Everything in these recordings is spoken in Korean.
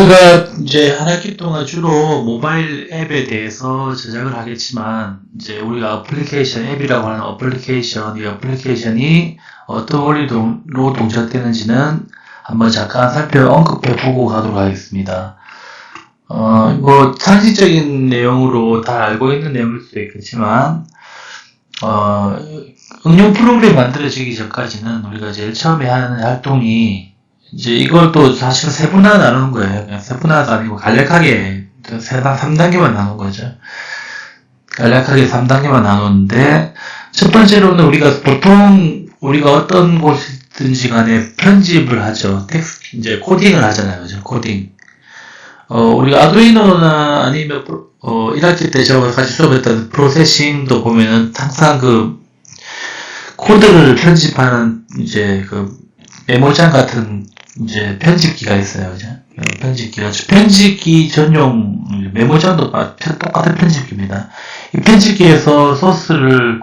우리가 이제 한 학기 동안 주로 모바일 앱에 대해서 제작을 하겠지만, 이제 우리가 어플리케이션, 앱이라고 하는 어플리케이션, 이 어플리케이션이 어떤 원리로 동작되는지는 한번 잠깐 언급해 보고 가도록 하겠습니다. 뭐, 상식적인 내용으로 다 알고 있는 내용일 수도 있겠지만, 응용 프로그램이 만들어지기 전까지는 우리가 제일 처음에 하는 활동이 이제 이걸 또 사실 세분화 나누는 거예요. 그냥 세분화가 아니고 간략하게 3단계만 나눈 거죠. 간략하게 3단계만 나누는데, 첫 번째로는 우리가 어떤 곳이든지 간에 편집을 하죠. 텍스트, 이제 코딩을 하잖아요. 그죠? 코딩. 우리가 아두이노나 아니면 1학기 때 제가 같이 수업했던 프로세싱도 보면은 항상 코드를 편집하는 이제 메모장 같은 이제 편집기가 있어요. 그죠? 편집기 전용 메모장도 똑같은 편집기입니다. 이 편집기에서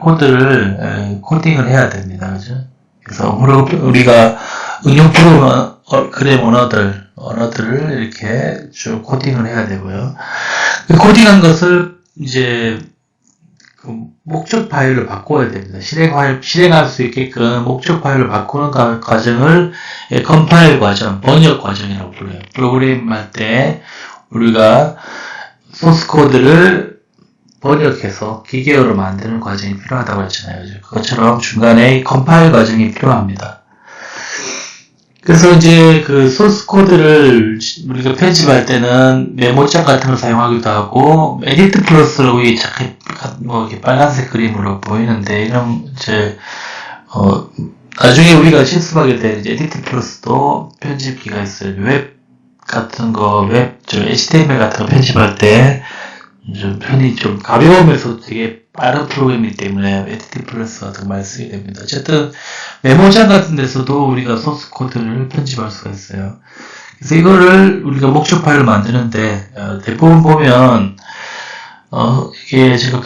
코드를 코딩을 해야 됩니다. 그죠? 그래서 우리가 응용 프로그램 언어들을 이렇게 쭉 코딩을 해야 되고요. 코딩한 것을 이제 목적 파일로 바꿔야 됩니다. 실행할 수 있게끔 목적 파일로 바꾸는 과정을 컴파일 과정, 번역 과정이라고 불러요. 프로그램 할 때 우리가 소스 코드를 번역해서 기계어로 만드는 과정이 필요하다고 했잖아요. 그것처럼 중간에 컴파일 과정이 필요합니다. 그래서 이제 소스 코드를 우리가 편집할 때는 메모장 같은 걸 사용하기도 하고, 에디트 플러스라고 이렇게 빨간색 그림으로 보이는데, 이런 나중에 우리가 실습하게 될 에디트 플러스도 편집기가 있어요. HTML 같은 거 편집할 때, 편이 좀 가벼우면서 되게 빠른 프로그램이기 때문에 에디트 플러스 같은 거 많이 쓰게 됩니다. 어쨌든 메모장 같은 데서도 우리가 소스 코드를 편집할 수가 있어요. 그래서 이거를 우리가 목적 파일을 만드는데 대부분 보면 이게 제가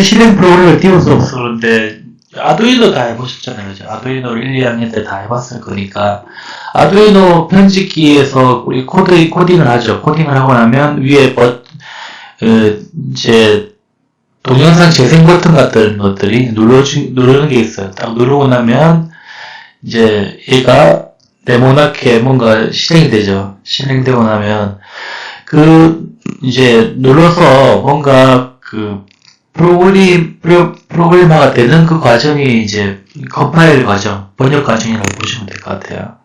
실행 프로그램을 띄워서 없어 그런데 아두이노 다 해보셨잖아요. 그죠? 아두이노를 1, 2학년 때 다 해봤을 거니까 아두이노 편집기에서 우리 코딩을 하죠. 코딩을 하고 나면 위에 이제 동영상 재생 버튼 같은 것들이 누르는 게 있어요. 딱 누르고 나면 이제 얘가 네모나게 뭔가 실행이 되죠. 실행되고 나면 이제 눌러서 뭔가 프로그래머가 되는 그 과정이 이제 컴파일 과정, 번역 과정이라고 보시면 될 것 같아요.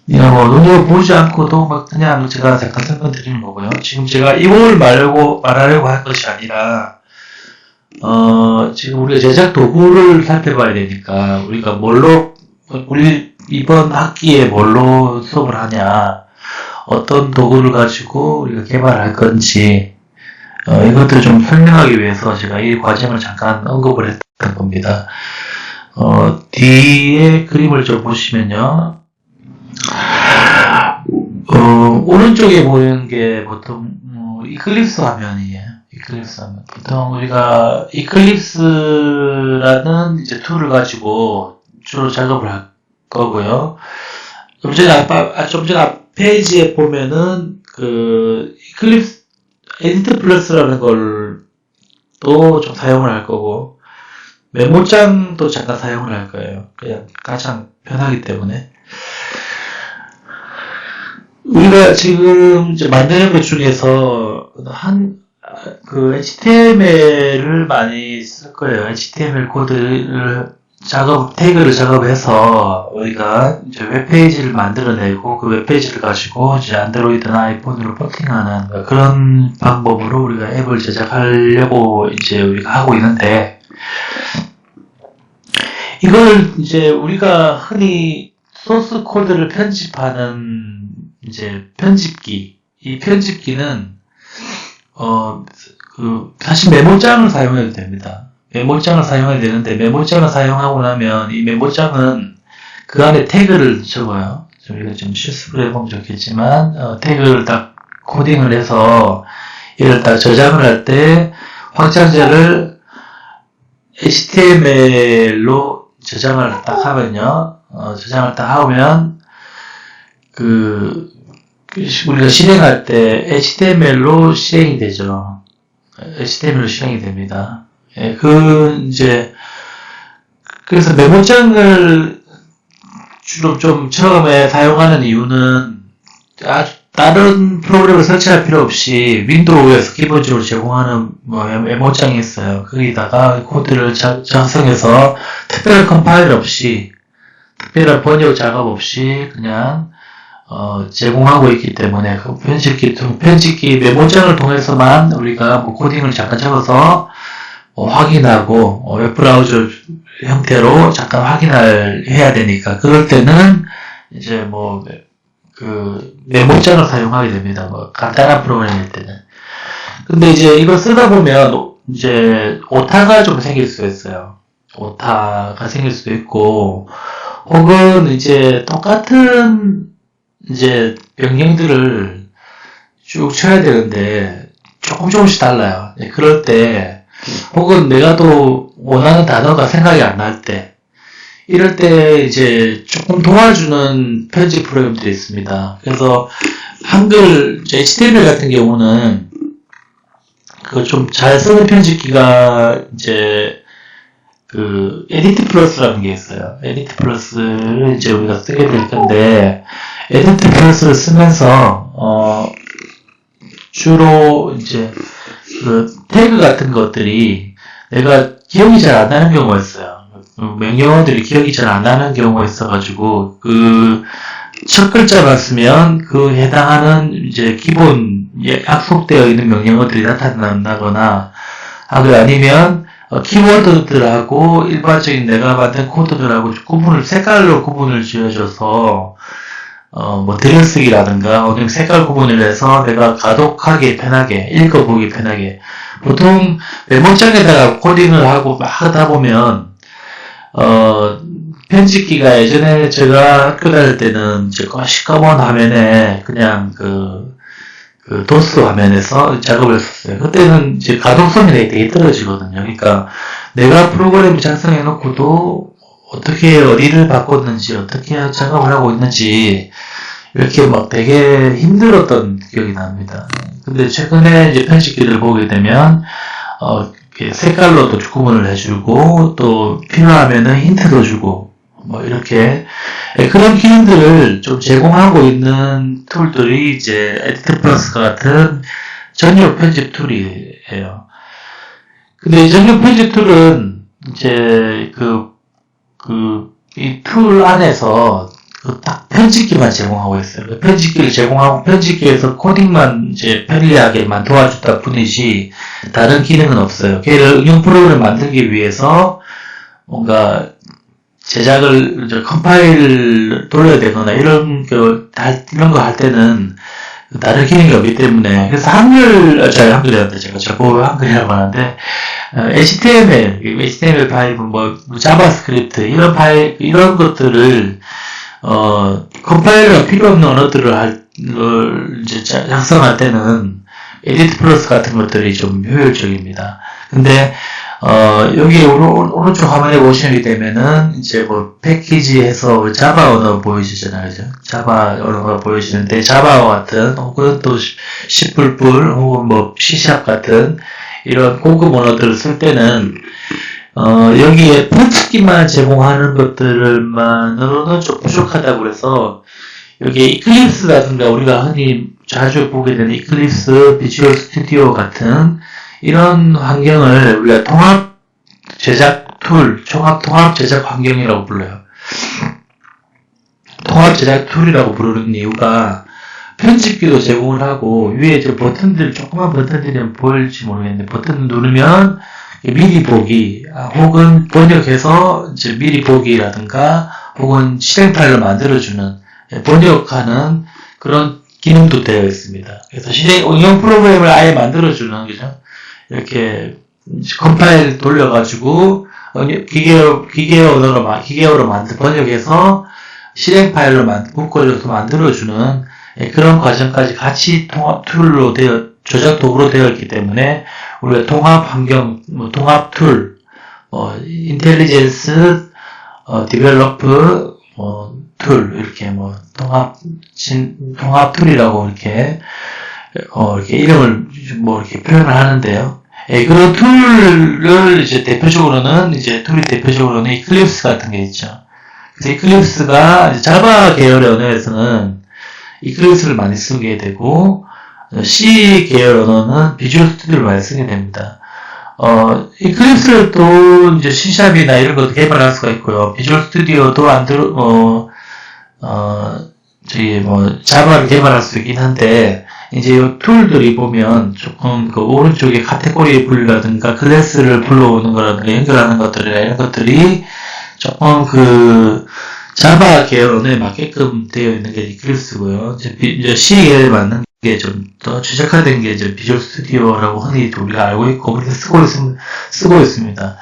눈으로보지 않고도 그냥 제가 잠깐 설명드리는 거고요. 지금 제가 이걸 말하려고 할 것이 아니라, 지금 우리가 제작 도구를 살펴봐야 되니까, 우리 이번 학기에 뭘로 수업을 하냐, 어떤 도구를 가지고 우리가 개발할 건지, 이것들을 좀 설명하기 위해서 제가 이 과정을 잠깐 언급을 했던 겁니다. 뒤에 그림을 좀 보시면요. 오른쪽에 보이는 게 보통, 이클립스 화면이에요. 이클립스 화면. 보통 우리가 이클립스라는 이제 툴을 가지고 주로 작업을 할 거고요. 좀 전에 앞 페이지에 보면은, 이클립스, 에디트 플러스라는 걸 또 좀 사용을 할 거고, 메모장도 잠깐 사용을 할 거예요. 그냥 가장 편하기 때문에. 우리가 지금 이제 만드는 것 중에서 HTML을 많이 쓸 거예요. HTML 코드를 태그를 작업해서 우리가 이제 웹페이지를 만들어내고 그 웹페이지를 가지고 이제 안드로이드나 아이폰으로 포팅하는 그런 방법으로 우리가 앱을 제작하려고 이제 우리가 하고 있는데, 이걸 이제 우리가 흔히 소스 코드를 편집하는 이제 편집기, 이 편집기는 사실 메모장을 사용해도 됩니다. 메모장을 사용해야 되는데, 메모장을 사용하고 나면 이 메모장은 그 안에 태그를 적어요. 저희가 좀 실습을 해보면 좋겠지만, 태그를 딱 코딩을 해서 이를 딱 저장을 할 때 확장자를 HTML로 저장을 딱 하면요. 저장을 딱 하면 우리가 실행할 때 HTML로 실행이 되죠. HTML로 실행이 됩니다. 예, 그래서 메모장을 주로 좀 처음에 사용하는 이유는 다른 프로그램을 설치할 필요 없이 윈도우에서 기본적으로 제공하는 메모장이 있어요. 거기다가 코드를 작성해서 특별한 컴파일 없이, 특별한 번역 작업 없이 그냥 제공하고 있기 때문에 그 편집기 메모장을 통해서만 우리가 코딩을 잠깐 적어서 확인하고 웹브라우저 형태로 잠깐 해야 되니까 그럴 때는 이제 메모장을 사용하게 됩니다. 간단한 프로그램일 때는. 근데 이제 이걸 쓰다 보면 이제 오타가 좀 생길 수가 있어요. 오타가 생길 수도 있고, 혹은 이제 똑같은 이제 변경들을 쭉 쳐야 되는데 조금씩 달라요. 그럴 때, 혹은 내가 또 원하는 단어가 생각이 안 날 때, 이럴 때 이제 조금 도와주는 편집 프로그램들이 있습니다. 그래서 한글 HTML 같은 경우는 그 좀 잘 쓰는 편집기가 이제 그 에디트 플러스라는 게 있어요. 에디트 플러스를 이제 우리가 쓰게 될 건데, 에디트 플러스를 쓰면서 주로 이제 그 태그 같은 것들이 내가 기억이 잘 안 나는 경우가 있어요. 명령어들이 기억이 잘 안 나는 경우가 있어가지고 첫 글자만 쓰면 그 해당하는 이제 기본 약속되어 있는 명령어들이 나타난다거나 아니면 키워드들하고 일반적인 내가 만든 코드들하고 색깔로 구분을 지어줘서 들여쓰기라든가 색깔 구분을 해서 내가 가독하기 편하게, 읽어보기 편하게. 보통 메모장에다가 코딩을 하고 막 하다 보면 편집기가 예전에 제가 학교 다닐 때는 이제 시꺼먼 화면에 그냥 도스 화면에서 작업을 했었어요. 그때는 이제 가독성이 되게 떨어지거든요. 그러니까 내가 프로그램을 작성해 놓고도 어떻게 어디를 바꿨는지, 어떻게 작업을 하고 있는지, 이렇게 되게 힘들었던 기억이 납니다. 근데 최근에 이제 편집기를 보게 되면, 색깔로도 구분을 해주고, 또 필요하면은 힌트도 주고, 이렇게, 그런 기능들을 좀 제공하고 있는 툴들이 이제 에디트 플러스 같은 전용 편집 툴이에요. 근데 이 전용 편집 툴은 이제 이 툴 안에서 딱 편집기만 제공하고 있어요. 편집기를 제공하고 편집기에서 코딩만 이제 편리하게만 도와줬다 뿐이지 다른 기능은 없어요. 걔를 응용 프로그램을 만들기 위해서 뭔가 제작을 이제 컴파일을 돌려야 되거나 이런 거 할 때는 다른 기능이 없기 때문에 그래서 한글이란다 제가 자꾸 한글이라고 하는데 HTML 파일, 자바스크립트 이런 것들을 컴파일러가 필요 없는 언어들을 이제 작성할 때는 에디트 플러스 같은 것들이 좀 효율적입니다. 근데 여기 오른쪽 화면에 보시게 되면은 이제 패키지에서 자바 언어 보이시잖아요. 그죠? 자바 언어가 보이시는데 자바와 같은 혹은 또 C++ 혹은 C# 같은 이런 고급 언어들을 쓸 때는 여기에 편집기만 제공하는 것들만으로는 좀 부족하다고 그래서 여기 이클립스라든가 우리가 흔히 자주 보게 되는 이클립스, 비주얼 스튜디오 같은 이런 환경을 우리가 통합 제작 환경이라고 불러요. 통합 제작 툴이라고 부르는 이유가 편집기도 제공을 하고 위에 이제 조그만 버튼들이 보일지 모르겠는데 버튼 누르면 미리 보기 혹은 번역해서 이제 미리 보기라든가 혹은 실행 파일을 만들어주는 번역하는 그런 기능도 되어 있습니다. 그래서 응용 프로그램을 아예 만들어주는 거죠. 이렇게 컴파일 돌려가지고 기계어로 번역해서 실행 파일로 묶어줘서 만들어주는 그런 과정까지 같이 툴로 조작 도구로 되어 있기 때문에 우리가 통합 환경, 통합 툴, 인텔리전스, 디벨로프, 툴, 이렇게 뭐, 통합 툴이라고 이렇게, 이렇게 이름을 뭐 이렇게 표현을 하는데요. 그런 툴을 이제 툴이 대표적으로는 이클립스 같은 게 있죠. 그래서 이클립스가 이제 자바 계열의 언어에서는 이클립스를 많이 쓰게 되고, C 계열 언어는 비주얼 스튜디오를 많이 쓰게 됩니다. 이클립스를 또 이제 C샵이나 이런 것도 개발할 수가 있고요. 비주얼 스튜디오도 자바를 개발할 수 있긴 한데, 이제 이 툴들이 보면 조금 그 오른쪽에 카테고리 분류라든가 클래스를 불러오는 거라든가 연결하는 것들이나 이런 것들이 조금 그 자바 계열 언어에 맞게끔 되어 있는 게 이클립스고요. 이제 C 계열에 맞는 게 좀 더 최적화된 게 이제 비주얼 스튜디오라고 흔히 우리가 알고 있고 그렇게 쓰고 있습니다.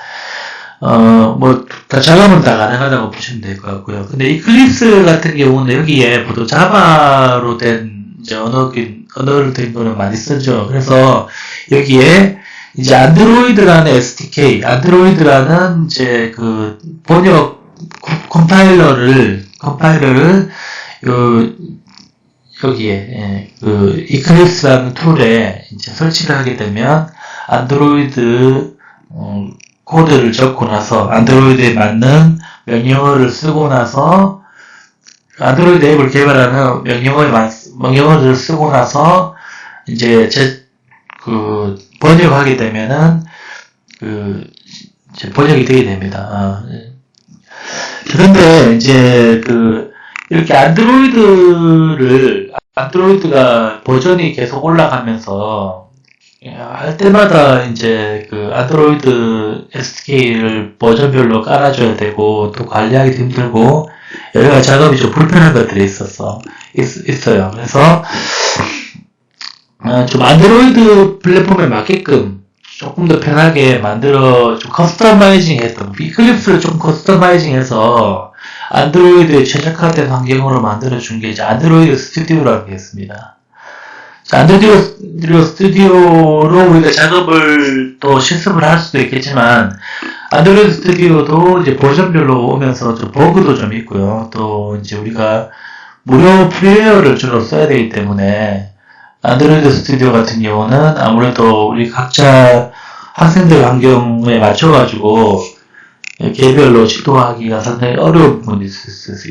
다 작업은 다 가능하다고 보시면 될 것 같고요. 근데 이클립스 같은 경우는 여기에 보통 자바로 된 이제 언어를 된 거는 많이 쓰죠. 그래서 여기에 이제 안드로이드라는 SDK, 안드로이드라는 이제 그 번역 컴파일러를 여기에 그 이클립스라는 툴에 이제 설치를 하게 되면 안드로이드 코드를 적고 나서 안드로이드에 맞는 명령어를 쓰고 나서 안드로이드 앱을 개발하는 명령어를 쓰고 나서 이제 번역하게 되면은 이제 번역이 되게 됩니다. 그런데 이제 이렇게 안드로이드가 버전이 계속 올라가면서 할 때마다 이제 안드로이드 SDK를 버전별로 깔아줘야 되고 또 관리하기도 힘들고 여러 가지 작업이 좀 불편한 것들이 있어요. 그래서 좀 안드로이드 플랫폼에 맞게끔 조금 더 편하게 좀 커스터마이징했던 이클립스를 좀 커스터마이징해서 안드로이드에 최적화된 환경으로 만들어준 게 이제 안드로이드 스튜디오라는 게 있습니다. 안드로이드 스튜디오로 우리가 작업을 또 실습을 할 수도 있겠지만 안드로이드 스튜디오도 이제 버전별로 오면서 좀 버그도 좀 있고요. 또 이제 우리가 무료 프리웨어를 주로 써야 되기 때문에 안드로이드 스튜디오 같은 경우는 아무래도 우리 각자 학생들 환경에 맞춰가지고 개별로 시도하기가 상당히 어려운 부분이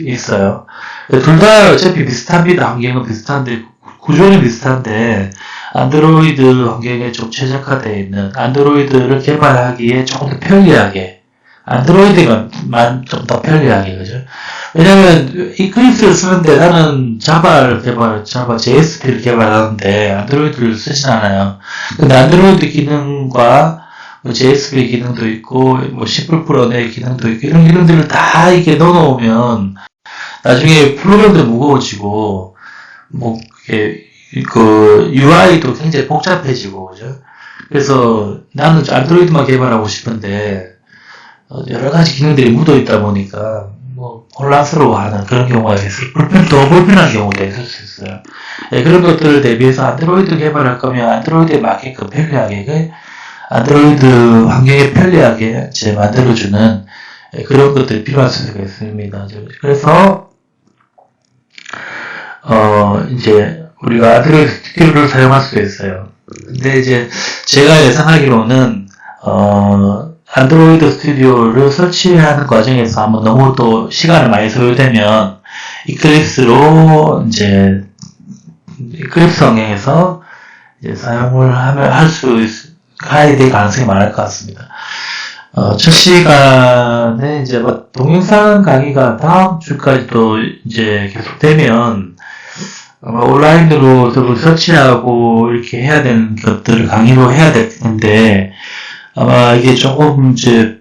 있어요. 둘 다 어차피 비슷합니다. 환경은 비슷한데, 구조는 비슷한데, 안드로이드 환경에 좀 최적화되어 있는, 안드로이드를 개발하기에 조금 더 편리하게, 안드로이드만 좀 더 편리하게, 그죠? 왜냐면, 이클립스를 쓰는데 나는 자바 JSP를 개발하는데, 안드로이드를 쓰진 않아요. 근데 안드로이드 기능과 JSP 기능도 있고, C++ 언어의 기능도 있고, 이런 기능들을 다 이렇게 넣어놓으면, 나중에 프로그램도 무거워지고, UI도 굉장히 복잡해지고, 그죠? 그래서 나는 안드로이드만 개발하고 싶은데, 여러 가지 기능들이 묻어 있다 보니까, 혼란스러워하는 그런 경우가 있어요. 더 불편한 경우도 있을 수 있어요. 그런 것들을 대비해서 안드로이드 개발할 거면 안드로이드에 맞게끔 편리하게, 안드로이드 환경에 편리하게 이제 만들어주는 그런 것들이 필요할 수가 있습니다. 그래서 이제 우리가 안드로이드 스튜디오를 사용할 수가 있어요. 근데 이제 제가 예상하기로는 안드로이드 스튜디오를 설치하는 과정에서 한번 너무 또 시간을 많이 소요되면 이클립스로 이제 이클립스 환경에서 이제 사용을 가야 될 가능성이 많을 것 같습니다. 첫 시간에 이제 동영상 강의가 다음 주까지도 이제 계속되면 아마 온라인으로 서로 설치하고 이렇게 해야 되는 것들을 강의로 해야 될 텐데 아마 이게 조금 이제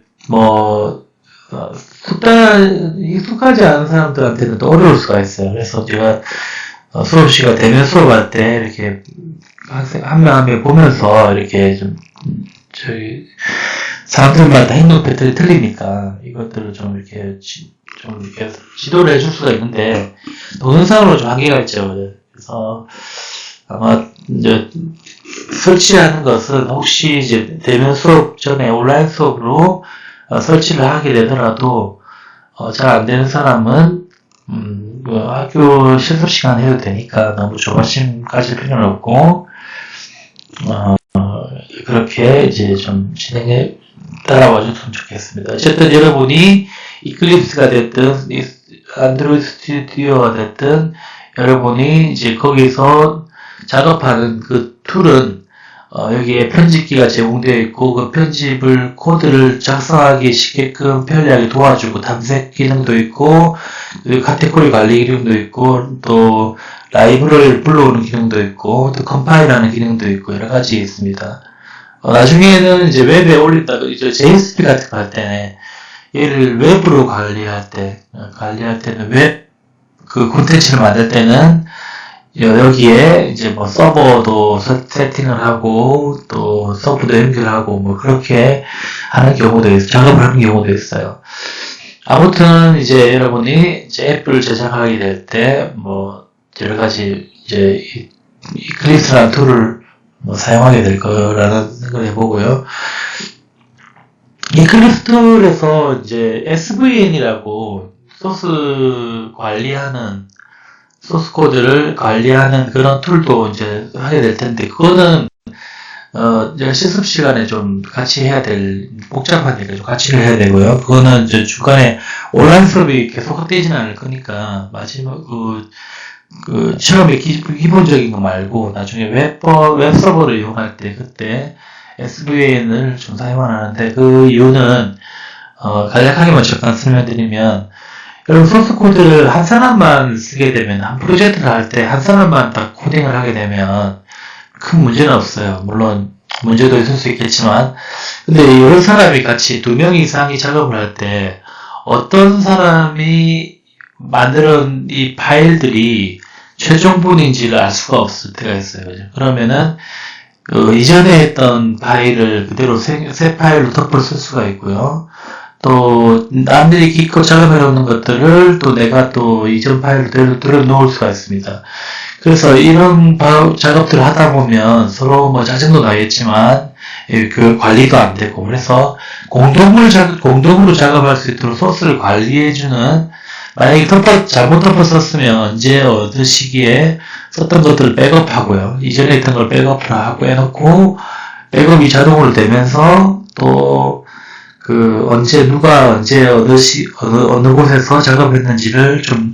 익숙하지 않은 사람들한테는 또 어려울 수가 있어요. 그래서 제가 수업 시간 대면 수업할 때 이렇게 학생 한 명 한 명 보면서 이렇게 사람들마다 행동 패턴이 틀리니까 이것들을 좀 이렇게 지도를 해줄 수가 있는데 동영상으로 좀 한계가 있죠. 그래서 아마 이제 설치하는 것은 혹시 이제 대면 수업 전에 온라인 수업으로 설치를 하게 되더라도 잘 안 되는 사람은 뭐 학교 실습 시간 해도 되니까 너무 조바심 가질 필요는 없고, 그렇게 이제 좀 진행해 따라와 줬으면 좋겠습니다. 어쨌든 여러분이 이클립스가 됐든, 안드로이드 스튜디오가 됐든, 여러분이 이제 거기서 작업하는 그 툴은 여기에 편집기가 제공되어 있고 그 편집을 코드를 작성하기 쉽게끔 편리하게 도와주고 탐색 기능도 있고 카테고리 관리 기능도 있고 또 라이브러리를 불러오는 기능도 있고 또 컴파일하는 기능도 있고 여러 가지 있습니다. 나중에는 이제 웹에 올린다고 이제 JSP 같은 거 할 때는 얘를 웹으로 관리할 때는 웹 그 콘텐츠를 만들 때는 여기에 이제 뭐 서버도 세팅을 하고 또 서버도 연결하고 뭐 그렇게 하는 경우도 있어요. 작업을 하는 경우도 있어요. 아무튼 이제 여러분이 이제 앱을 제작하게 될 때 뭐 여러 가지 이제 이클립스라는 툴을 뭐 사용하게 될 거라는 생각을 해보고요. 이클립스 툴에서 이제 SVN이라고 소스 코드를 관리하는 그런 툴도 이제 하게 될 텐데, 그거는, 이제 실습 시간에 좀 같이 해야 될, 복잡하니까 좀 같이 해야 되고요. 그거는 이제 중간에 온라인 수업이 계속 되지는 않을 거니까, 마지막, 처음에 기본적인 거 말고, 나중에 웹 서버를 이용할 때, 그때 SVN을 좀 사용하는데, 그 이유는, 간략하게만 잠깐 설명드리면, 여러분 소스 코드를 한 사람만 쓰게 되면 한 프로젝트를 할 때 한 사람만 딱 코딩을 하게 되면 큰 문제는 없어요. 물론 문제도 있을 수 있겠지만 근데 여러 사람이 같이 2명 이상이 작업을 할 때 어떤 사람이 만드는 이 파일들이 최종본인지를 알 수가 없을 때가 있어요. 그러면은 이전에 했던 파일을 그대로 새 파일로 덮어 쓸 수가 있고요. 또 남들이 기껏 작업해 놓는 것들을 또 내가 또 이전 파일로 들여놓을 수가 있습니다. 그래서 이런 작업들을 하다 보면 서로 뭐 짜증도 나겠지만 그 관리도 안 되고 그래서 공동으로 작업할 수 있도록 소스를 관리해주는 만약에 잘못 덮어 썼으면 언제 어느 시기에 썼던 것들을 백업하고요. 이전에 했던 걸 백업을 하고 해놓고 백업이 자동으로 되면서 또 누가 언제 어느 곳에서 작업했는지를 좀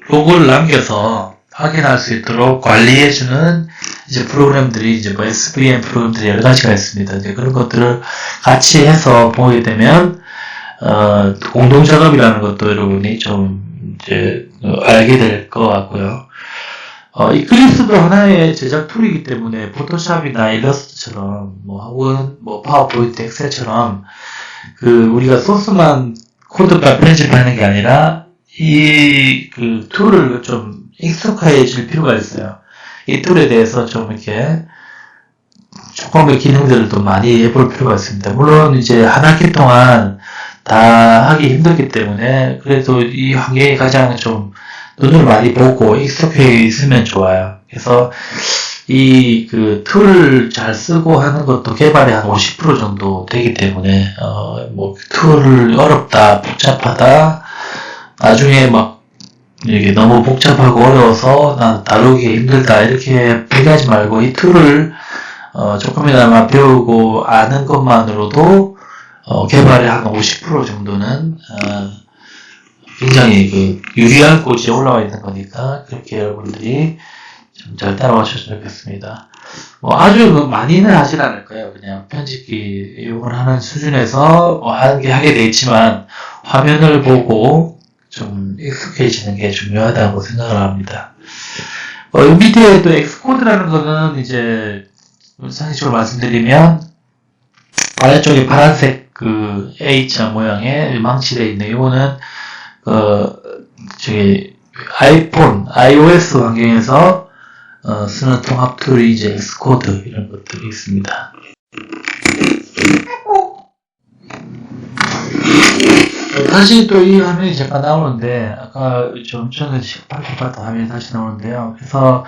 로그를 남겨서 확인할 수 있도록 관리해주는 이제 프로그램들이 이제 뭐 SVN 프로그램들이 여러 가지가 있습니다. 이제 그런 것들을 같이 해서 보게 되면, 공동 작업이라는 것도 여러분이 좀 이제 알게 될 것 같고요. 이클립스도 하나의 제작 툴이기 때문에 포토샵이나 일러스트처럼 혹은 파워포인트 엑셀처럼 우리가 소스만 코드만 편집하는 게 아니라 이 툴을 좀 익숙해질 필요가 있어요. 이 툴에 대해서 좀 이렇게 조금의 기능들을 또 많이 해볼 필요가 있습니다. 물론 이제 한 학기 동안 다 하기 힘들기 때문에 그래도 이 환경이 가장 좀 눈을 많이 보고 익숙해 있으면 좋아요. 그래서 이 툴을 잘 쓰고 하는 것도 개발이 한 50% 정도 되기 때문에 툴을 어렵다, 복잡하다, 나중에 이게 너무 복잡하고 어려워서 난 다루기 힘들다 이렇게 포기하지 말고 이 툴을 조금이나마 배우고 아는 것만으로도 개발의 한 50% 정도는 굉장히 유리한 곳에 올라와 있는 거니까 그렇게 여러분들이 좀 잘 따라와 주셨으면 좋겠습니다. 아주 많이는 하진 않을 거예요. 그냥 편집기 이용을 하는 수준에서 하게 돼 있지만 화면을 보고 좀 익숙해지는 게 중요하다고 생각을 합니다. 이 밑에 또 엑스코드라는 거는 이제 상식적으로 말씀드리면 아래쪽에 파란색 A자 모양의 망치되어 있는 이거는 아이폰, iOS 환경에서 쓰는 통합 툴이 이제 엑스코드 이런 것들이 있습니다. 다시 또 이 화면이 잠깐 나오는데 아까 좀 전에 18번 화면이 다시 나오는데요. 그래서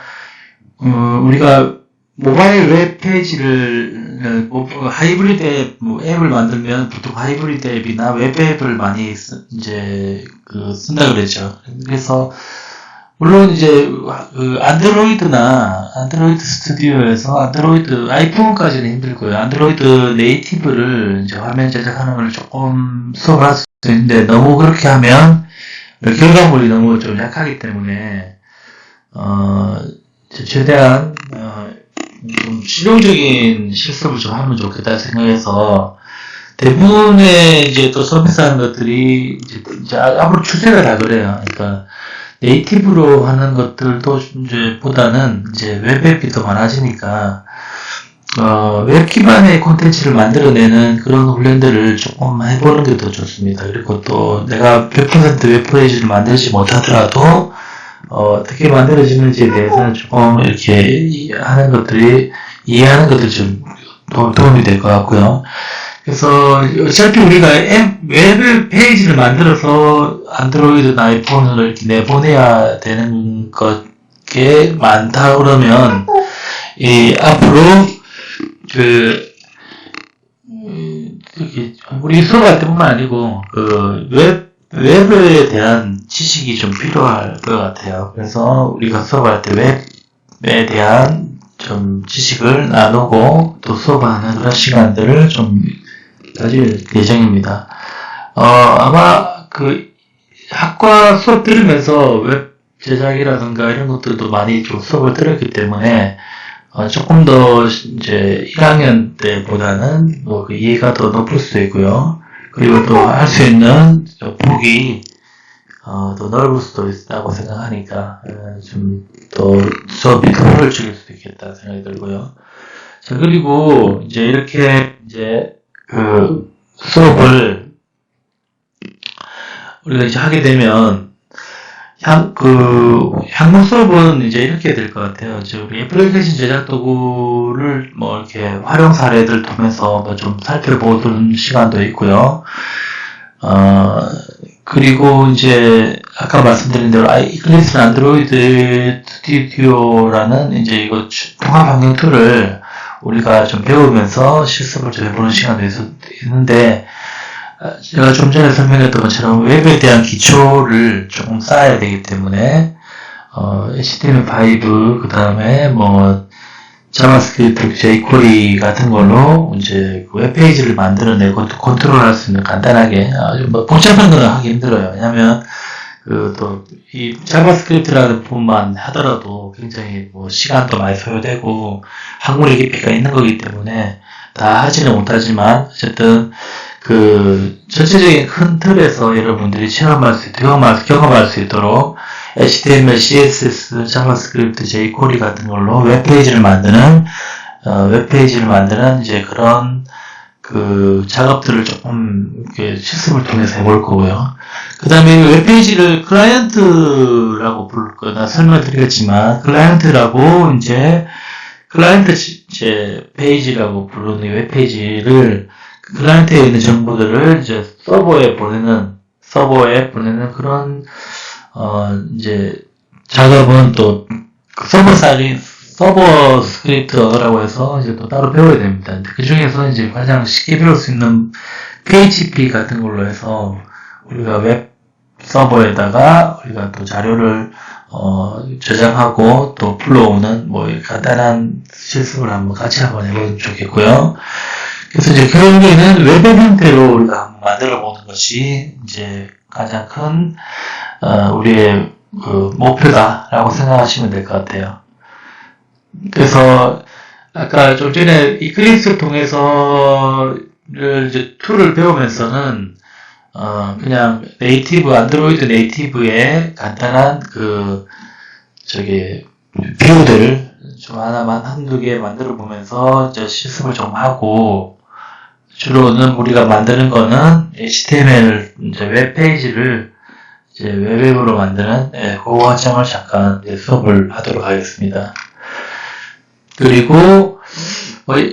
우리가 모바일 웹 페이지를 하이브리드 앱을 만들면 보통 하이브리드 앱이나 웹 앱을 많이 이제 쓴다 그랬죠. 그래서 물론 이제 안드로이드 스튜디오에서 안드로이드 아이폰까지는 힘들고요. 안드로이드 네이티브를 이제 화면 제작하는 걸 조금 수업을 할 수 있는데 너무 그렇게 하면 결과물이 너무 좀 약하기 때문에 최대한 좀 실용적인 실습을 좀 하면 좋겠다 생각해서 대부분의 이제 또 서비스하는 것들이 이제 앞으로 추세가 다 그래요. 그러니까 네이티브로 하는 것들도 이제 보다는 이제 웹앱이 더 많아지니까 웹 기반의 콘텐츠를 만들어내는 그런 훈련들을 조금 해보는 게 더 좋습니다. 그리고 또 내가 100% 웹페이지를 만들지 못하더라도 어떻게 만들어지는지에 대해서는 조금 이렇게 하는 것들이 이해하는 것들이 좀 도움이 될 것 같고요. 그래서 어차피 우리가 웹 페이지를 만들어서 안드로이드나 아이폰으로 이렇게 내보내야 되는 것게 많다 그러면 앞으로 우리 수업할 때뿐만 아니고 웹에 대한 지식이 좀 필요할 것 같아요. 그래서 우리가 수업할 때 웹에 대한 좀 지식을 나누고 또 수업하는 그런 시간들을 좀 가질 예정입니다. 아마 학과 수업 들으면서 웹 제작이라든가 이런 것들도 많이 좀 수업을 들었기 때문에 조금 더 이제 1학년 때보다는 이해가 더 높을 수도 있고요. 그리고 또 할 수 있는 폭이 더 넓을 수도 있다고 생각하니까 좀 더 수업이 더 효율적일 수도 있겠다 생각이 들고요. 자, 그리고 이제 이렇게 이제 수업을 우리가 이제 하게 되면 학문 수업은 이제 이렇게 될 것 같아요. 우리 애플리케이션 제작 도구를 이렇게 활용 사례들 통해서 좀 살펴보는 시간도 있고요. 그리고 이제 아까 말씀드린 대로 이클립스 안드로이드 스튜디오라는 이제 이거 통합 환경 툴을 우리가 좀 배우면서 실습을 좀 해보는 시간도 있는데, 제가 좀 전에 설명했던 것처럼 웹에 대한 기초를 조금 쌓아야 되기 때문에 HTML5 그 다음에 자바스크립트, jQuery 같은 걸로 이제 웹페이지를 만들어내고 또 컨트롤할 수 있는 간단하게 복잡한 거는 하기 힘들어요. 왜냐면 이 자바스크립트라는 부분만 하더라도 굉장히 시간도 많이 소요되고 학문의 깊이가 있는 거기 때문에 다 하지는 못하지만 어쨌든 전체적인 큰 틀에서 여러분들이 경험할 수 있도록 HTML, CSS, 자바스크립트, jQuery 같은 걸로 웹페이지를 만드는 이제 그런 작업들을 조금 실습을 통해서 해볼 거고요. 그 다음에 웹페이지를 클라이언트라고 부를 거나 설명을 드리겠지만, 클라이언트라고 이제 페이지라고 부르는 웹페이지를 클라이언트에 있는 정보들을 이제 서버에 보내는 그런 이제 작업은 또 서버 스크립트라고 해서 이제 또 따로 배워야 됩니다. 그 중에서 이제 가장 쉽게 배울 수 있는 PHP 같은 걸로 해서 우리가 웹 서버에다가 우리가 또 자료를 저장하고 또 불러오는 간단한 실습을 같이 한번 해보면 좋겠고요. 그래서 이제 결국에는 웹 형태로 우리가 한번 만들어 보는 것이 이제 가장 큰 우리의 목표다라고 생각하시면 될 것 같아요. 그래서 아까 좀 전에 이클립스 통해서 이제 툴을 배우면서는 그냥 안드로이드 네이티브의 간단한 뷰들 좀 한두 개 만들어 보면서 이제 실습을 좀 하고, 주로는 우리가 만드는 거는 HTML 이제 웹페이지를 이제 웹으로 만드는 그 과정을 잠깐 수업을 하도록 하겠습니다. 그리고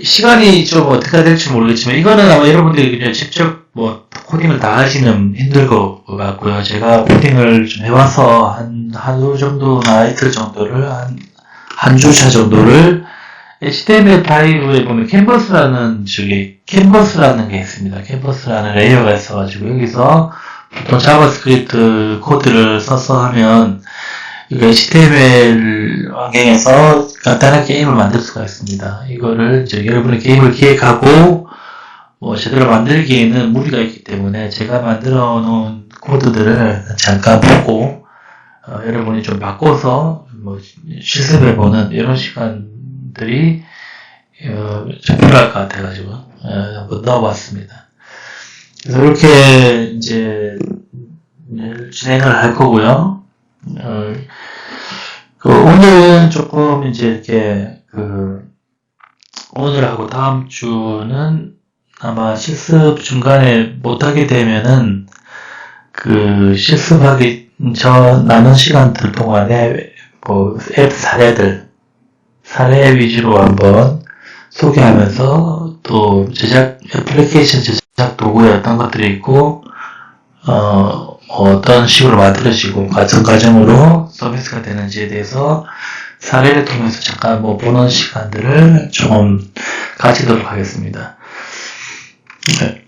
시간이 좀 어떻게 될지 모르겠지만, 이거는 아마 여러분들이 그냥 직접 코딩을 다 하시는 힘들 것 같고요. 제가 코딩을 좀 해와서 하루 정도나 이틀 정도를 한 주차 정도를 HTML5에 보면 캔버스라는 게 있습니다. 캔버스라는 레이어가 있어가지고, 여기서 보통 자바스크립트 코드를 써서 하면, 이거 HTML 환경에서 간단한 게임을 만들 수가 있습니다. 이거를 이제 여러분의 게임을 기획하고, 제대로 만들기에는 무리가 있기 때문에 제가 만들어 놓은 코드들을 잠깐 보고, 여러분이 좀 바꿔서 실습해보는 이런 시간들이 좀 필요할 것 같아가지고 한번 넣어봤습니다. 그래서 이렇게 이제 진행을 할 거고요. 오늘은 조금 이제 이렇게 오늘하고 다음 주는 아마 실습 중간에 못하게 되면은 실습하기 전 남은 시간들 동안에 앱 사례 위주로 한번 소개하면서 또 애플리케이션 제작 도구에 어떤 것들이 있고, 어떤 식으로 만들어지고, 과정으로 서비스가 되는지에 대해서 사례를 통해서 잠깐 보는 시간들을 좀 가지도록 하겠습니다. 네.